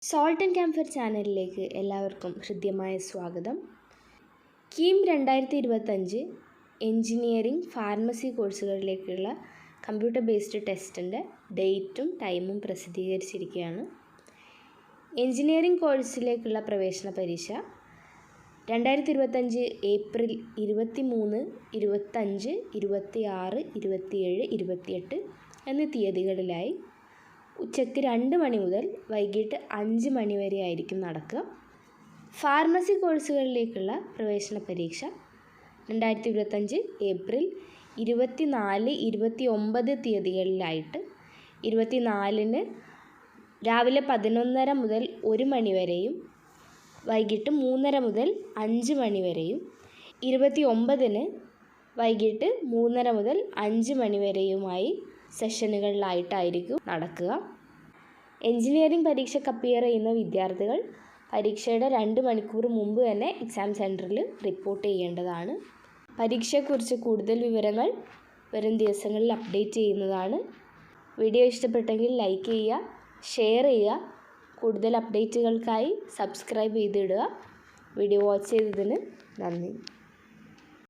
Salt and camphor ചാനലിലേക്ക് എല്ലാവർക്കും ഹൃദ്യമായ സ്വാഗതം. കീം 2025 എൻജിനീയറിംഗ് ഫാർമസി കോഴ്സുകളിലേക്കുള്ള കമ്പ്യൂട്ടർ ബേസ്ഡ് ടെസ്റ്റിൻ്റെ ഡേറ്റും ടൈമും പ്രസിദ്ധീകരിച്ചിരിക്കുകയാണ്. എൻജിനീയറിംഗ് കോഴ്സിലേക്കുള്ള പ്രവേശന പരീക്ഷ 2025 ഏപ്രിൽ 23, 25, 26, 27, 28 എന്നീ തീയതികളിലായി ഉച്ചയ്ക്ക് 2 മണി മുതൽ വൈകിട്ട് 5 മണി വരെ ആയിരിക്കും നടക്കുക. ഫാർമസി കോഴ്സുകളിലേക്കുള്ള പ്രവേശന പരീക്ഷ 2025 ഏപ്രിൽ 24, 29 തീയതികളിലായിട്ട് 24-ന് രാവിലെ 11:30 മുതൽ 1 മണി വരെയും വൈകിട്ട് 3:30 മുതൽ 5 മണി വരെയും 29-ന് വൈകിട്ട് 3:30 മുതൽ 5 മണി വരെയുമായി സെഷനുകളിലായിട്ടായിരിക്കും നടക്കുക. എൻജിനീയറിംഗ് പരീക്ഷയ്ക്ക് അപ്പിയർ ചെയ്യുന്ന വിദ്യാർത്ഥികൾ പരീക്ഷയുടെ 2 മണിക്കൂർ മുമ്പ് തന്നെ എക്സാം സെൻറ്ററിൽ റിപ്പോർട്ട് ചെയ്യേണ്ടതാണ്. പരീക്ഷയെക്കുറിച്ച് കൂടുതൽ വിവരങ്ങൾ വരും ദിവസങ്ങളിൽ അപ്ഡേറ്റ് ചെയ്യുന്നതാണ്. വീഡിയോ ഇഷ്ടപ്പെട്ടെങ്കിൽ ലൈക്ക് ചെയ്യുക, ഷെയർ ചെയ്യുക. കൂടുതൽ അപ്ഡേറ്റുകൾക്കായി സബ്സ്ക്രൈബ് ചെയ്തിടുക. വീഡിയോ വാച്ച് ചെയ്തതിന് നന്ദി.